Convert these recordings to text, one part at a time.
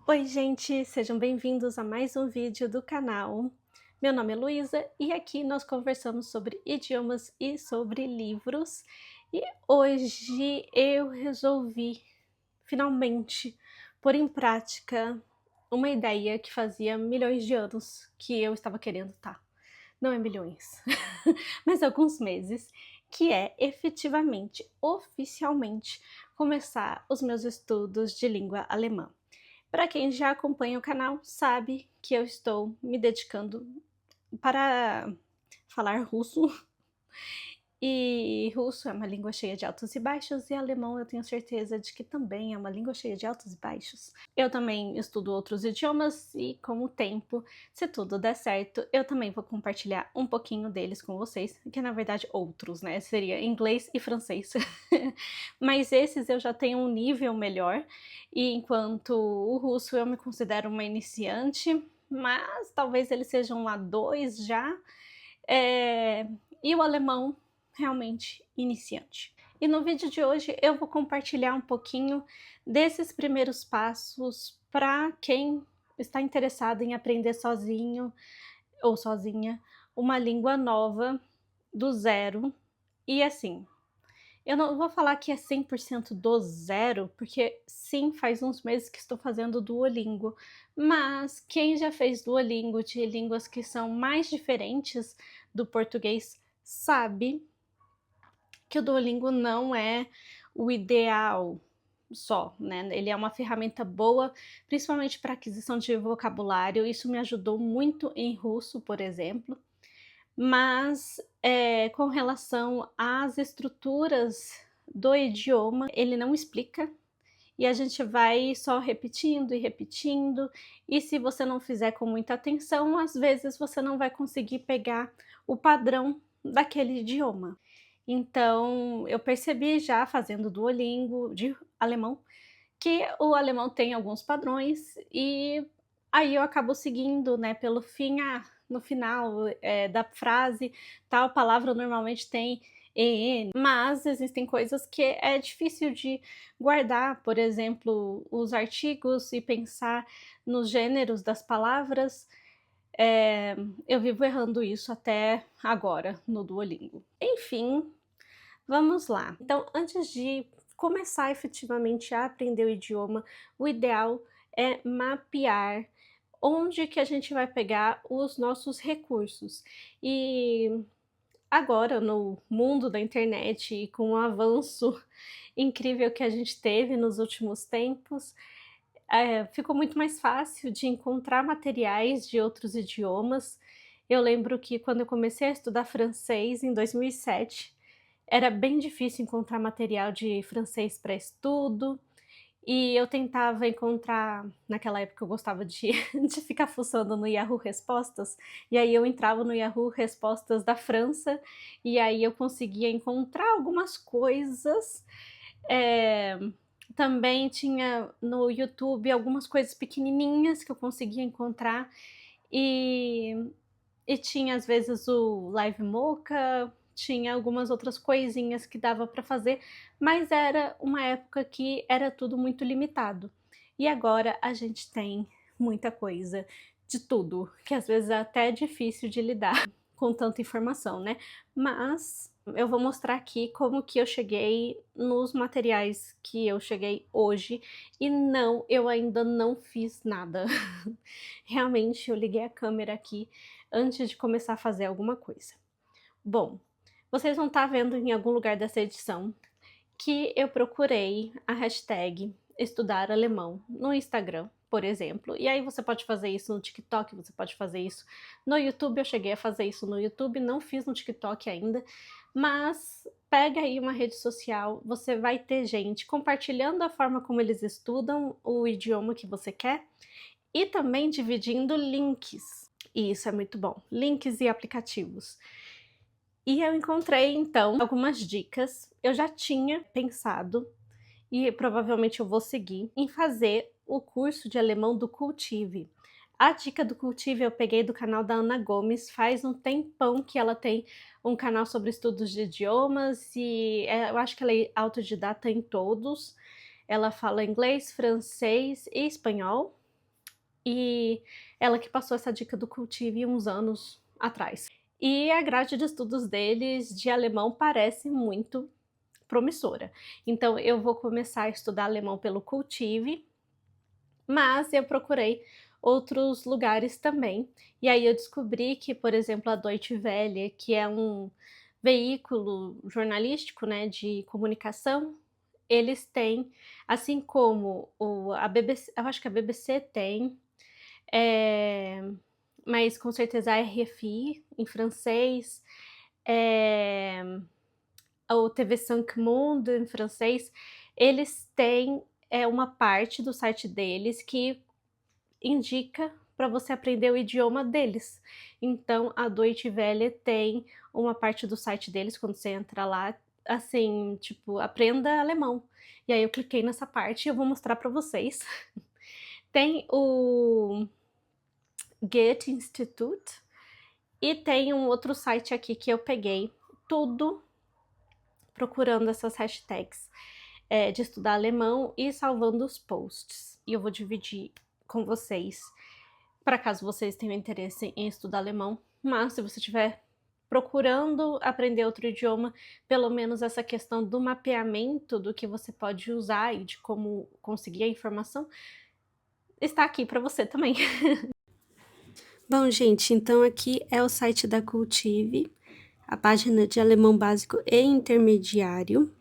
Oi gente, sejam bem-vindos a mais um vídeo do canal. Meu nome é Luísa e aqui nós conversamos sobre idiomas e sobre livros. E hoje eu resolvi, finalmente, pôr em prática uma ideia que fazia milhões de anos que eu estava querendo, tá? Não é milhões, mas alguns meses, que é efetivamente, oficialmente, começar os meus estudos de língua alemã. Para quem já acompanha o canal, sabe que eu estou me dedicando para falar russo. E russo é uma língua cheia de altos e baixos, e alemão eu tenho certeza de que também é uma língua cheia de altos e baixos. Eu também estudo outros idiomas e, com o tempo, se tudo der certo, eu também vou compartilhar um pouquinho deles com vocês, que na verdade outros, né? Seria inglês e francês. Mas esses eu já tenho um nível melhor, e enquanto o russo eu me considero uma iniciante, mas talvez ele seja um A2 já. E o alemão realmente iniciante. E no vídeo de hoje eu vou compartilhar um pouquinho desses primeiros passos para quem está interessado em aprender sozinho ou sozinha uma língua nova do zero. E assim, eu não vou falar que é 100% do zero, porque sim, faz uns meses que estou fazendo Duolingo, mas quem já fez Duolingo de línguas que são mais diferentes do português sabe que o Duolingo não é o ideal só, né? Ele é uma ferramenta boa, principalmente para aquisição de vocabulário. Isso me ajudou muito em russo, por exemplo. Mas com relação às estruturas do idioma, ele não explica. E a gente vai só repetindo e repetindo, e se você não fizer com muita atenção, às vezes você não vai conseguir pegar o padrão daquele idioma. Então, eu percebi já fazendo Duolingo de alemão, que o alemão tem alguns padrões e aí eu acabo seguindo, né, pelo fim, no final, da frase, tal palavra normalmente tem "en", mas existem coisas que é difícil de guardar, por exemplo, os artigos e pensar nos gêneros das palavras. Eu vivo errando isso até agora no Duolingo. Enfim, vamos lá. Então, antes de começar efetivamente a aprender o idioma, o ideal é mapear onde que a gente vai pegar os nossos recursos. E agora, no mundo da internet e com o avanço incrível que a gente teve nos últimos tempos, ficou muito mais fácil de encontrar materiais de outros idiomas. Eu lembro que quando eu comecei a estudar francês em 2007, era bem difícil encontrar material de francês para estudo, e eu tentava encontrar, naquela época eu gostava de de ficar fuçando no Yahoo Respostas, e aí eu entrava no Yahoo Respostas da França, e aí eu conseguia encontrar algumas coisas. Eh, Também tinha no YouTube algumas coisas pequenininhas que eu conseguia encontrar, e tinha às vezes o Live Mocha, tinha algumas outras coisinhas que dava para fazer, mas era uma época que era tudo muito limitado. E agora a gente tem muita coisa, de tudo, que às vezes é até difícil de lidar com tanta informação, né. Mas eu vou mostrar aqui como que eu cheguei nos materiais que eu cheguei hoje, e não, eu ainda não fiz nada. Realmente eu liguei a câmera aqui antes de começar a fazer alguma coisa. Bom, vocês vão estar vendo em algum lugar dessa edição que eu procurei a hashtag estudar alemão no Instagram, por exemplo, e aí você pode fazer isso no TikTok, você pode fazer isso no YouTube. Eu cheguei a fazer isso no YouTube, não fiz no TikTok ainda, mas pega aí uma rede social, você vai ter gente compartilhando a forma como eles estudam o idioma que você quer e também dividindo links. E isso é muito bom, links e aplicativos. E eu encontrei então algumas dicas. Eu já tinha pensado, e provavelmente eu vou seguir, em fazer o curso de alemão do Cultive. A dica do Cultive eu peguei do canal da Ana Gomes, faz um tempão que ela tem um canal sobre estudos de idiomas, e eu acho que ela é autodidata em todos. Ela fala inglês, francês e espanhol. e ela que passou essa dica do Cultive uns anos atrás. E a grade de estudos deles de alemão parece muito promissora. Então eu vou começar a estudar alemão pelo Cultive, mas eu procurei outros lugares também, e aí eu descobri que, por exemplo, a Deutsche Welle, que é um veículo jornalístico, né, de comunicação, eles têm, assim como a BBC, eu acho que a BBC tem, eh, mas com certeza a RFI em francês, eh, o TV5 Monde em francês, eles têm, uma parte do site deles que indica para você aprender o idioma deles. Então a Deutsche Welle tem uma parte do site deles, quando você entra lá, assim, tipo, aprenda alemão. E aí eu cliquei nessa parte e eu vou mostrar para vocês. Tem o Goethe-Institut e tem um outro site aqui que eu peguei tudo procurando essas hashtags, de estudar alemão e salvando os posts. E eu vou dividir com vocês, para caso vocês tenham interesse em estudar alemão, mas se você estiver procurando aprender outro idioma, pelo menos essa questão do mapeamento do que você pode usar e de como conseguir a informação, está aqui para você também. Bom, gente, então aqui é o site da Cultive, a página de alemão básico e intermediário.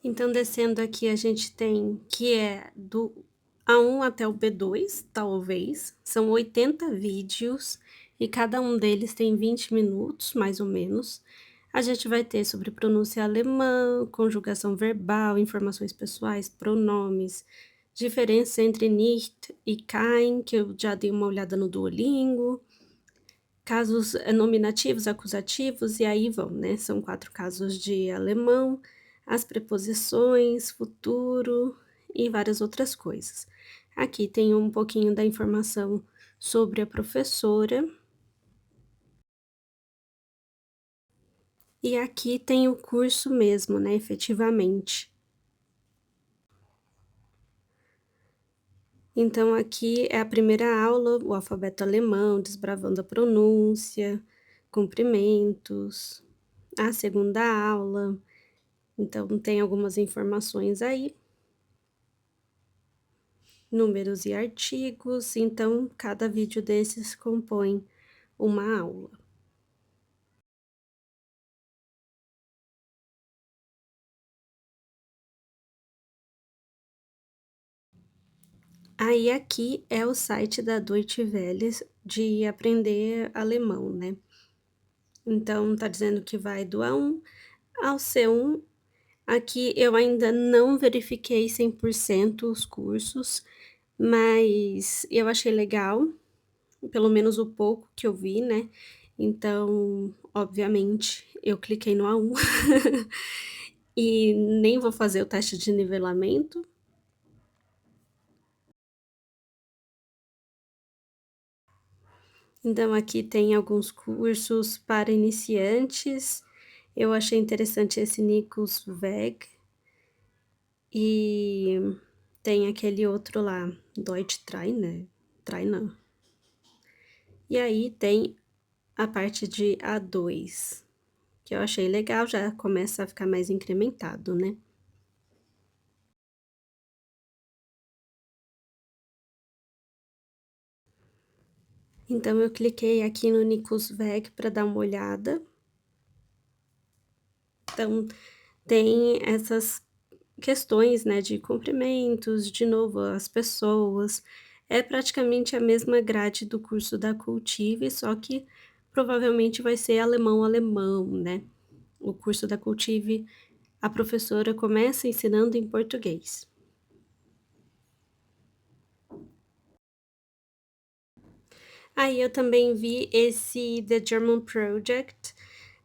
Então, descendo aqui, a gente tem que é do A1 até o B2, talvez. São 80 vídeos e cada um deles tem 20 minutos, mais ou menos. A gente vai ter sobre pronúncia alemã, conjugação verbal, informações pessoais, pronomes, diferença entre nicht e kein, que eu já dei uma olhada no Duolingo, casos nominativos, acusativos, e aí vão, né? São 4 casos de alemão, as preposições, futuro e várias outras coisas. Aqui tem um pouquinho da informação sobre a professora. E aqui tem o curso mesmo, né, efetivamente. Então aqui é a primeira aula, o alfabeto alemão, desbravando a pronúncia, cumprimentos. A segunda aula, então tem algumas informações aí, números e artigos, então cada vídeo desses compõe uma aula. Aí aqui é o site da Deutsche Welle de aprender alemão, né. Então tá dizendo que vai do A1 ao C1. Aqui eu ainda não verifiquei 100% os cursos, mas eu achei legal, pelo menos o pouco que eu vi, né. Então, obviamente, eu cliquei no A1 e nem vou fazer o teste de nivelamento. Então aqui tem alguns cursos para iniciantes, eu achei interessante esse Nichols Weg, e tem aquele outro lá, Deutsche Trainer. E aí tem a parte de A2, que eu achei legal, já começa a ficar mais incrementado, né. Então eu cliquei aqui no Nichols Weg para dar uma olhada. Então tem essas questões, né, de cumprimentos, de novo as pessoas, é praticamente a mesma grade do curso da Cultive, só que provavelmente vai ser alemão-alemão, né. O curso da Cultive, a professora começa ensinando em português. Aí eu também vi esse The German Project,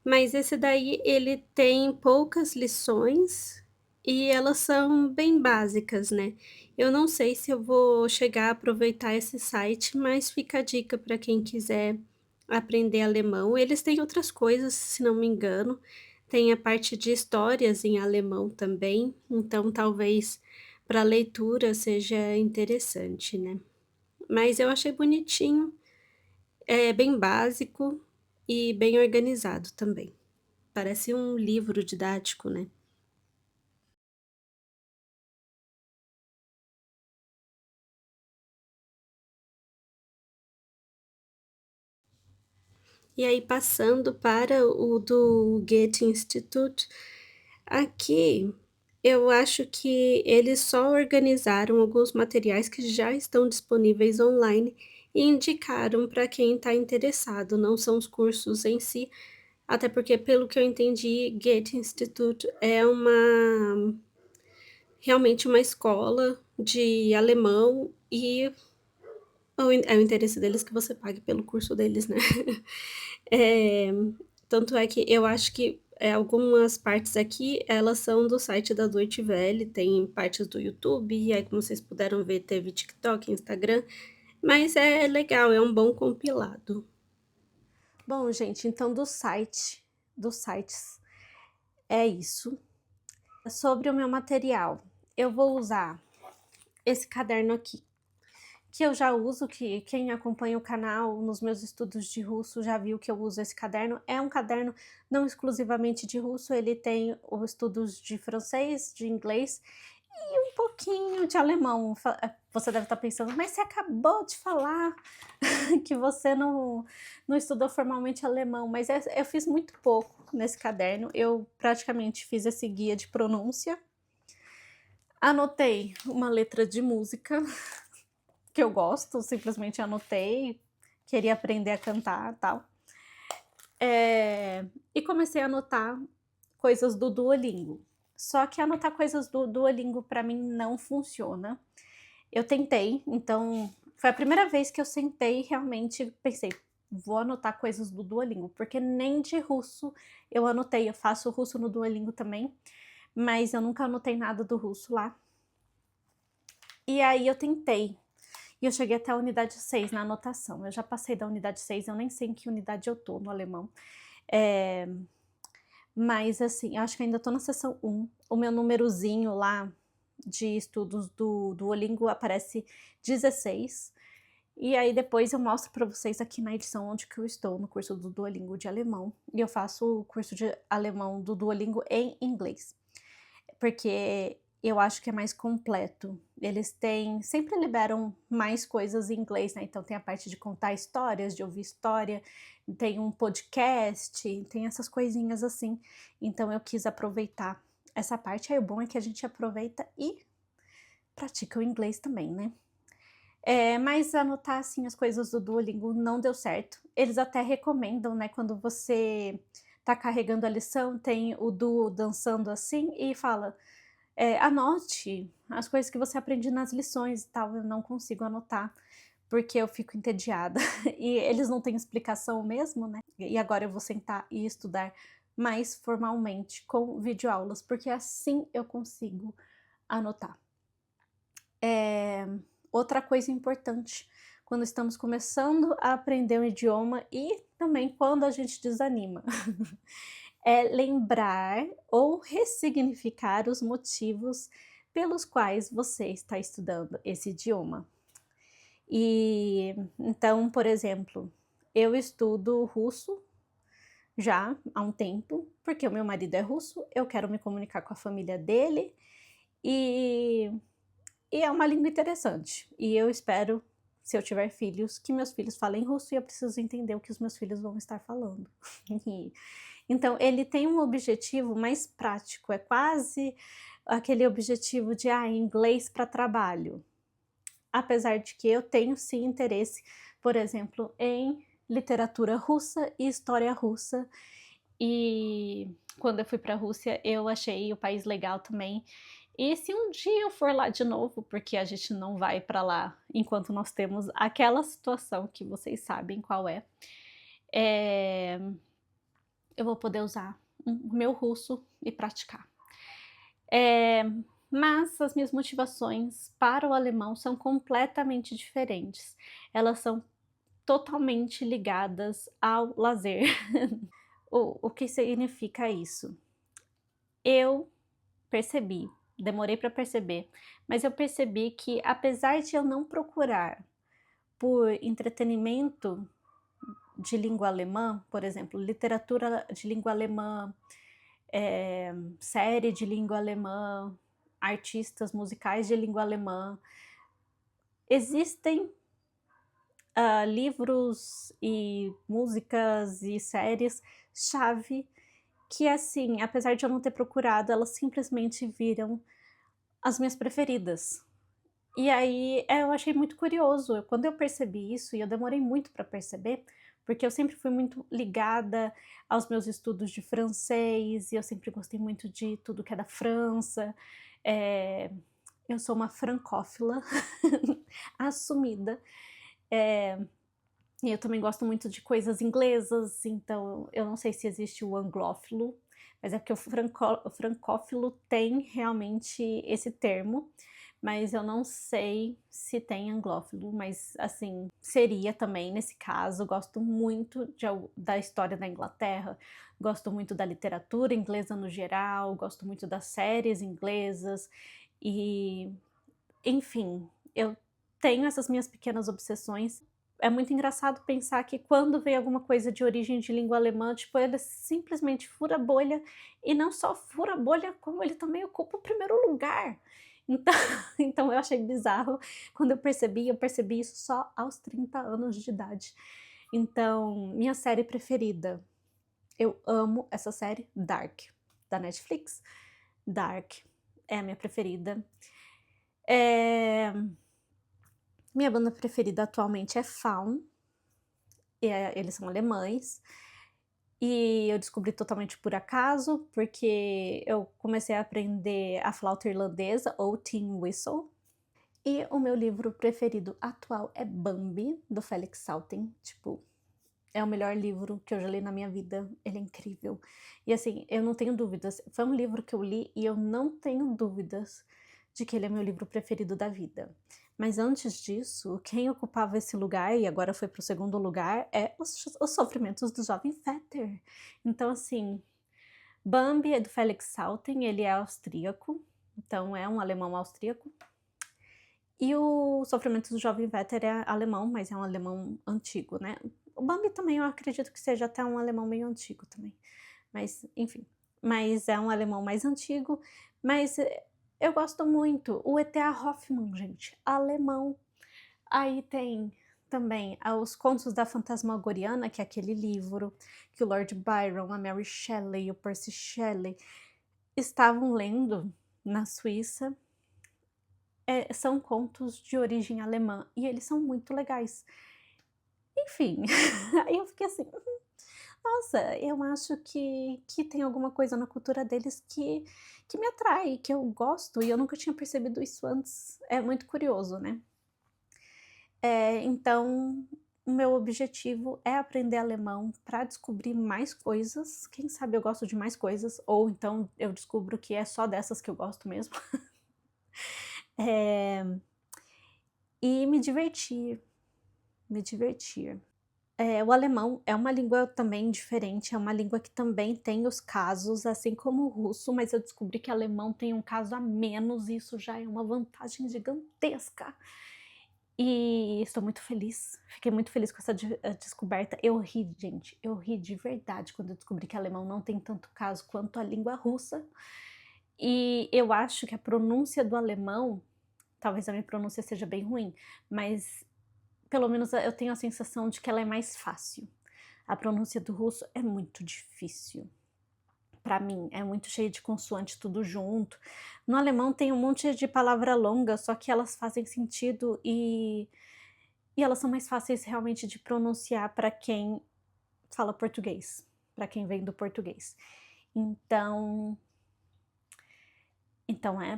mas esse daí ele tem poucas lições e elas são bem básicas, né. Eu não sei se eu vou chegar a aproveitar esse site, mas fica a dica para quem quiser aprender alemão. Eles têm outras coisas, se não me engano, tem a parte de histórias em alemão também, então talvez para leitura seja interessante, né. Mas eu achei bonitinho, é bem básico e bem organizado também. Parece um livro didático, né. E aí passando para o do Goethe Institut, aqui eu acho que eles só organizaram alguns materiais que já estão disponíveis online e indicaram para quem está interessado, não são os cursos em si, até porque pelo que eu entendi, Goethe Institut é uma realmente uma escola de alemão e o interesse deles que você pague pelo curso deles, né. Eh, tanto é que eu acho que, algumas partes aqui, elas são do site da Deutsche Welle, tem partes do YouTube, e aí como vocês puderam ver, teve TikTok, Instagram, mas é legal, é um bom compilado. Bom, gente, então dos sites, é isso. Sobre o meu material, eu vou usar esse caderno aqui, que eu já uso, que quem acompanha o canal nos meus estudos de russo já viu que eu uso esse caderno. É um caderno não exclusivamente de russo, ele tem os estudos de francês, de inglês e um pouquinho de alemão. Você deve estar pensando: "Mas você acabou de falar que você não estudou formalmente alemão", mas eu fiz muito pouco nesse caderno, eu praticamente fiz esse guia de pronúncia, anotei uma letra de música que eu gosto, simplesmente anotei, queria aprender a cantar, tal. E comecei a anotar coisas do Duolingo. Só que anotar coisas do Duolingo para mim não funciona. Eu tentei, então foi a primeira vez que eu sentei e realmente pensei: "Vou anotar coisas do Duolingo", porque nem de russo eu anotei. Eu faço russo no Duolingo também, mas eu nunca anotei nada do russo lá. E aí eu tentei, e eu cheguei até a unidade 6 na anotação. Eu já passei da unidade 6, eu nem sei em que unidade eu tô no alemão. Eh, mas assim, eu acho que ainda tô na seção 1. O meu númerozinho lá de estudos do Duolingo aparece 16, e aí depois eu mostro para vocês aqui na edição onde que eu estou no curso do Duolingo de alemão, e eu faço o curso de alemão do Duolingo em inglês. Porque eu acho que é mais completo. Eles têm sempre liberam mais coisas em inglês, né, então tem a parte de contar histórias, de ouvir história, tem um podcast, tem essas coisinhas assim. Então eu quis aproveitar essa parte, aí o bom é que a gente aproveita e pratica o inglês também, né. Mas anotar, assim, as coisas do Duolingo não deu certo. Eles até recomendam, né, quando você tá carregando a lição, tem o Duo dançando assim e fala anote as coisas que você aprende nas lições e tal, eu não consigo anotar, porque eu fico entediada e eles não têm explicação mesmo, né, e agora eu vou sentar e estudar mais formalmente com videoaulas, porque assim eu consigo anotar. Eh, outra coisa importante quando estamos começando a aprender um idioma e também quando a gente desanima, é lembrar ou ressignificar os motivos pelos quais você está estudando esse idioma. E então, por exemplo, eu estudo russo já há um tempo, porque o meu marido é russo, eu quero me comunicar com a família dele e, e é uma língua interessante. E eu espero, se eu tiver filhos, que meus filhos falem russo e eu preciso entender o que os meus filhos vão estar falando. Então, ele tem um objetivo mais prático, é quase aquele objetivo de inglês para trabalho. Apesar de que eu tenho sim interesse, por exemplo, em literatura russa e história russa. E quando eu fui para a Rússia, eu achei o país legal também. E se um dia eu for lá de novo, porque a gente não vai para lá enquanto nós temos aquela situação que vocês sabem qual é, eu vou poder usar o meu russo e praticar. É, mas as minhas motivações para o alemão são completamente diferentes. Elas são totalmente ligadas ao lazer. O que significa isso? Eu percebi demorei para perceber, mas eu percebi que apesar de eu não procurar por entretenimento de língua alemã, por exemplo, literatura de língua alemã, série de língua alemã, artistas musicais de língua alemã, existem livros e músicas e séries chave que, assim, apesar de eu não ter procurado, elas simplesmente viram as minhas preferidas. E aí, eu achei muito curioso, quando eu percebi isso, e eu demorei muito para perceber, porque eu sempre fui muito ligada aos meus estudos de francês, e eu sempre gostei muito de tudo que é da França, eu sou uma francófila assumida, e eu também gosto muito de coisas inglesas, então eu não sei se existe o anglófilo, mas é porque o francófilo tem realmente esse termo, mas eu não sei se tem anglófilo, mas assim, seria também nesse caso. Gosto muito da história da Inglaterra, gosto muito da literatura inglesa no geral, gosto muito das séries inglesas e, enfim, eu tenho essas minhas pequenas obsessões. É muito engraçado pensar que quando vem alguma coisa de origem de língua alemã, tipo, ele simplesmente fura a bolha, e não só fura a bolha, como ele também ocupa o primeiro lugar. Então, então eu achei bizarro quando eu percebi isso só aos 30 anos de idade. Então, minha série preferida, eu amo essa série, Dark, da Netflix. Dark é a minha preferida. Minha banda preferida atualmente é Faun, eles são alemães, e eu descobri totalmente por acaso, porque eu comecei a aprender a flauta irlandesa, ou Tin Whistle, e o meu livro preferido atual é Bambi, do Felix Salten, tipo, é o melhor livro que eu já li na minha vida, ele é incrível. E assim, eu não tenho dúvidas, foi um livro que eu li e eu não tenho dúvidas de que ele é meu livro preferido da vida. Mas antes disso, quem ocupava esse lugar, e agora foi para o segundo lugar, é Os Sofrimentos do Jovem Fetter. Então assim, Bambi é do Felix Salten, ele é austríaco, então é um alemão austríaco. E o Sofrimento do Jovem Werther é alemão, mas é um alemão antigo, né. O Bambi também eu acredito que seja até um alemão meio antigo também, mas enfim. Mas é um alemão mais antigo, mas eu gosto muito. O E.T.A. Hoffmann, gente, alemão. Aí tem também Os Contos da Fantasmagoriana, que é aquele livro que o Lord Byron, a Mary Shelley e o Percy Shelley estavam lendo na Suíça. São contos de origem alemã e eles são muito legais. Enfim, aí eu fiquei assim, nossa, eu acho que tem alguma coisa na cultura deles que me atrai, que eu gosto, e eu nunca tinha percebido isso antes. É muito curioso, né. Então, o meu objetivo é aprender alemão para descobrir mais coisas, quem sabe eu gosto de mais coisas, ou então eu descubro que é só dessas que eu gosto mesmo. Eh, e me divertir, me divertir. O alemão é uma língua também diferente, é uma língua que também tem os casos, assim como o russo, mas eu descobri que alemão tem um caso a menos, e isso já é uma vantagem gigantesca. E estou muito feliz, fiquei muito feliz com essa descoberta. Eu ri, gente, eu ri de verdade quando eu descobri que alemão não tem tanto caso quanto a língua russa. E eu acho que a pronúncia do alemão, talvez a minha pronúncia seja bem ruim, mas pelo menos eu tenho a sensação de que ela é mais fácil. A pronúncia do russo é muito difícil. Para mim, é muito cheio de consoante tudo junto. No alemão tem um monte de palavra longa, só que elas fazem sentido e elas são mais fáceis realmente de pronunciar para quem fala português, para quem vem do português. Então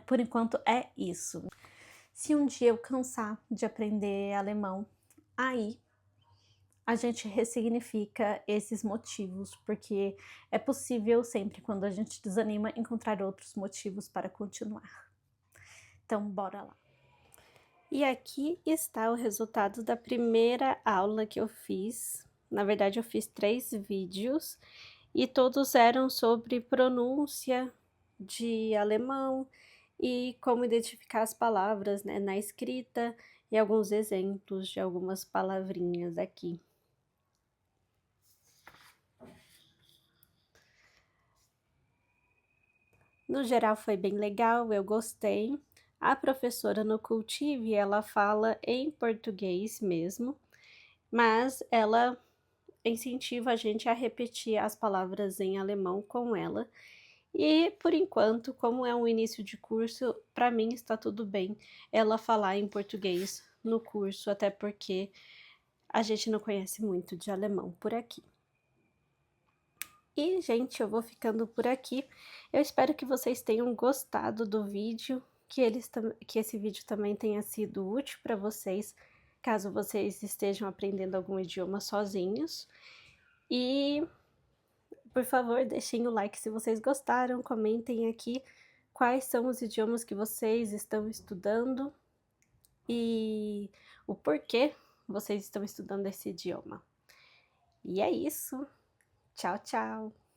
por enquanto é isso. Se um dia eu cansar de aprender alemão, aí a gente ressignifica esses motivos, porque é possível sempre, quando a gente desanima, encontrar outros motivos para continuar. Então, bora lá. E aqui está o resultado da primeira aula que eu fiz. Na verdade, eu fiz 3 vídeos e todos eram sobre pronúncia de alemão e como identificar as palavras, né, na escrita e alguns exemplos de algumas palavrinhas aqui. No geral foi bem legal, eu gostei. A professora no Cultive, ela fala em português mesmo, mas ela incentiva a gente a repetir as palavras em alemão com ela. E, por enquanto, como é um início de curso, para mim está tudo bem ela falar em português no curso, até porque a gente não conhece muito de alemão por aqui. E, gente, eu vou ficando por aqui. Eu espero que vocês tenham gostado do vídeo, que esse vídeo também tenha sido útil para vocês, caso vocês estejam aprendendo algum idioma sozinhos. E, por favor, deixem o like se vocês gostaram, comentem aqui quais são os idiomas que vocês estão estudando e o porquê vocês estão estudando esse idioma. E é isso. Tchau, tchau!